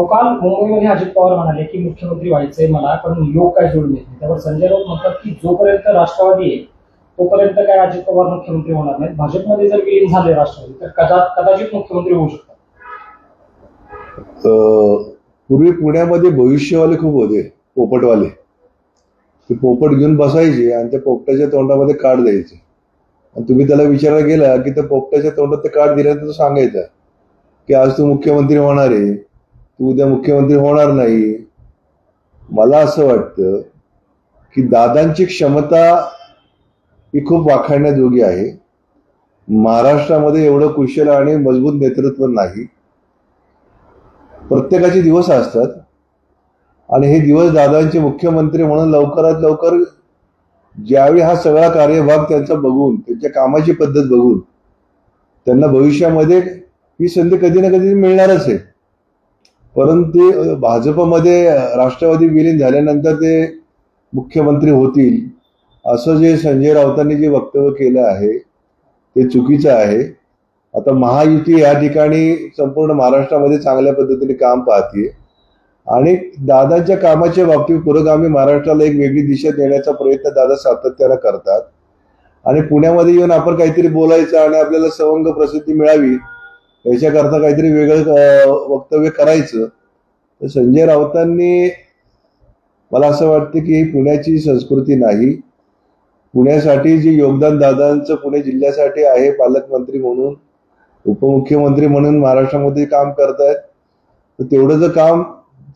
काल मुंबईमध्ये अजित पवार म्हणाले की मुख्यमंत्री व्हायचंय मला, पण योग काय जोडून येत नाही. त्यावर संजय राऊत म्हणतात की जोपर्यंत राष्ट्रवादी आहे तोपर्यंत काय अजित पवार मुख्यमंत्री होणार नाहीत. भाजपमध्ये जर विलीन झाले राष्ट्रवादी तर कदाचित मुख्यमंत्री होऊ शकतात. पूर्वी पुण्यामध्ये भविष्यवाले खूप होते, पोपटवाले. ते पोपट घेऊन बसायचे आणि त्या पोपटाच्या तोंडामध्ये कार्ड द्यायचे आणि तुम्ही त्याला विचारायला गेला की त्या पोपटाच्या तोंडात ते कार्ड दिल्यानंतर सांगायचं की आज तू मुख्यमंत्री होणार आहे, तू उद्या मुख्यमंत्री होणार नाही. मला असं वाटतं की दादांची क्षमता ही खूप वाखाणण्याजोगी आहे. महाराष्ट्रामध्ये एवढं कुशल आणि मजबूत नेतृत्व नाही. प्रत्येकाचे दिवस असतात आणि हे दिवस दादांचे मुख्यमंत्री म्हणून लवकरात लवकर ज्यावेळी हा सगळा कार्यभाग त्यांचा बघून, त्यांच्या कामाची पद्धत बघून त्यांना भविष्यामध्ये ही संधी कधी ना कधी मिळणारच आहे. परंतु भाजपमध्ये राष्ट्रवादी विलीन झाल्यानंतर ते मुख्यमंत्री होतील असं जे संजय राऊतांनी जे वक्तव्य केलं आहे ते चुकीचं आहे. आता महायुती या ठिकाणी संपूर्ण महाराष्ट्रामध्ये चांगल्या पद्धतीने काम पाहतीये आणि दादांच्या कामाच्या बाबतीत पुरोगामी महाराष्ट्राला एक वेगळी दिशा देण्याचा प्रयत्न दादा सातत्यानं करतात. आणि पुण्यामध्ये येऊन आपण काहीतरी बोलायचं आणि आपल्याला सवंग प्रसिद्धी मिळावी याच्याकरता काहीतरी वेगळं वक्तव्य करायचं. तर संजय राऊतांनी, मला असं वाटतं की ही पुण्याची संस्कृती नाही. पुण्यासाठी जे योगदान दादांचं पुणे जिल्ह्यासाठी आहे, पालकमंत्री म्हणून, उपमुख्यमंत्री म्हणून महाराष्ट्रामध्ये काम करतायत, तर तेवढं जर काम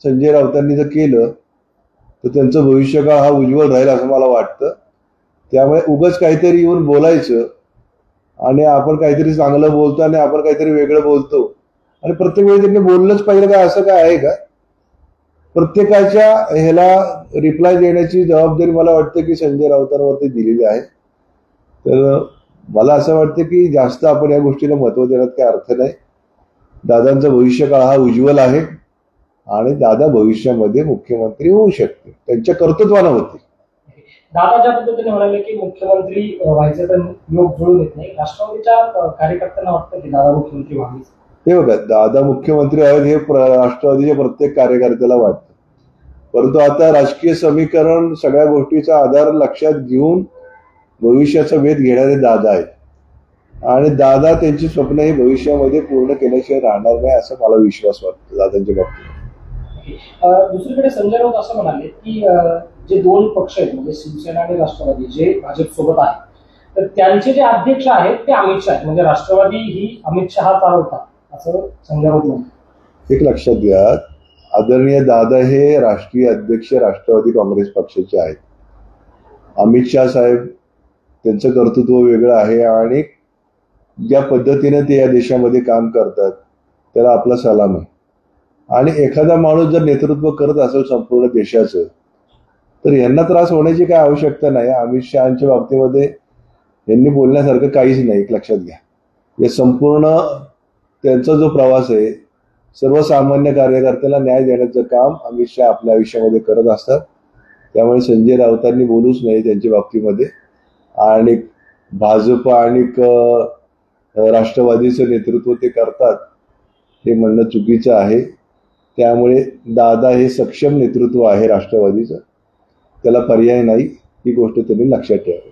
संजय राऊतांनी जर केलं तर त्यांचं भविष्यकाळ हा उज्ज्वल राहील असं मला वाटतं. त्यामुळे उगाच काहीतरी येऊन बोलायचं आणि आपण काहीतरी चांगलं बोलतो आणि आपण काहीतरी वेगळं बोलतो आणि प्रत्येक वेळी त्यांनी बोललंच पाहिजे का, असं काय आहे का? प्रत्येकाच्या ह्याला रिप्लाय देण्याची जबाबदारी मला वाटतं की संजय राऊतांवरती दिलेली आहे. तर मला असं वाटतं की जास्त आपण या गोष्टीला महत्व देण्यात काही अर्थ नाही. दादांचा भविष्यकाळ हा उज्ज्वल आहे आणि दादा भविष्यामध्ये मुख्यमंत्री होऊ शकते, त्यांच्या कर्तृत्वानं होते. दादा ज्या पद्धतीने म्हणाले की मुख्यमंत्री व्हायचं तर योग जुळून येत नाही, राष्ट्रवादीच्या कार्यकर्त्यांना वाटतं की दादा मुख्यमंत्री व्हावे. हे बघा, दादा मुख्यमंत्री आहेत हे राष्ट्रवादीच्या प्रत्येक कार्यकर्त्याला वाटतं. परंतु आता राजकीय समीकरण सगळ्या गोष्टीचा आधार लक्षात घेऊन भविष्याचा वेध घेणारे दादा आहेत आणि दादा त्यांची स्वप्न ही भविष्यामध्ये पूर्ण केल्याशिवाय राहणार नाही असं मला विश्वास वाटतो दादांच्या बाबतीत. दुसरीकडे संजय राऊत असं म्हणाले की जे दोन पक्ष आहेत म्हणजे शिवसेना आणि राष्ट्रवादी जे भाजप सोबत आहेत, तर त्यांचे जे अध्यक्ष आहेत ते अमित शहा आहेत, म्हणजे राष्ट्रवादी ही अमित शहा चालवतात असं संजय राऊत म्हणतात. एक लक्षात घ्या, आदरणीय दादा हे राष्ट्रीय अध्यक्ष राष्ट्रवादी काँग्रेस पक्षाचे आहेत. अमित शहा साहेब त्यांचं कर्तृत्व वेगळं आहे आणि ज्या पद्धतीने ते या देशामध्ये काम करतात त्याला आपला सलाम आहे. आणि एखादा माणूस जर नेतृत्व करत असेल संपूर्ण देशाचं तर यांना त्रास होण्याची काय आवश्यकता नाही. अमित शहाच्या बाबतीमध्ये यांनी बोलण्यासारखं काहीच नाही, एक लक्षात घ्या. हे संपूर्ण त्यांचा जो प्रवास आहे, सर्वसामान्य कार्यकर्त्याला न्याय देण्याचं काम अमित शहा आपल्या आयुष्यामध्ये करत असतात. त्यामुळे संजय राऊतांनी बोलूच नाही त्यांच्या बाबतीमध्ये. आणि भाजप आणि राष्ट्रवादीचं नेतृत्व ते करतात हे म्हणणं चुकीचं आहे. त्यामुळे दादा हे सक्षम नेतृत्व आहे राष्ट्रवादीचं, त्याला पर्याय नाही, ही गोष्ट त्यांनी लक्षात ठेवावी.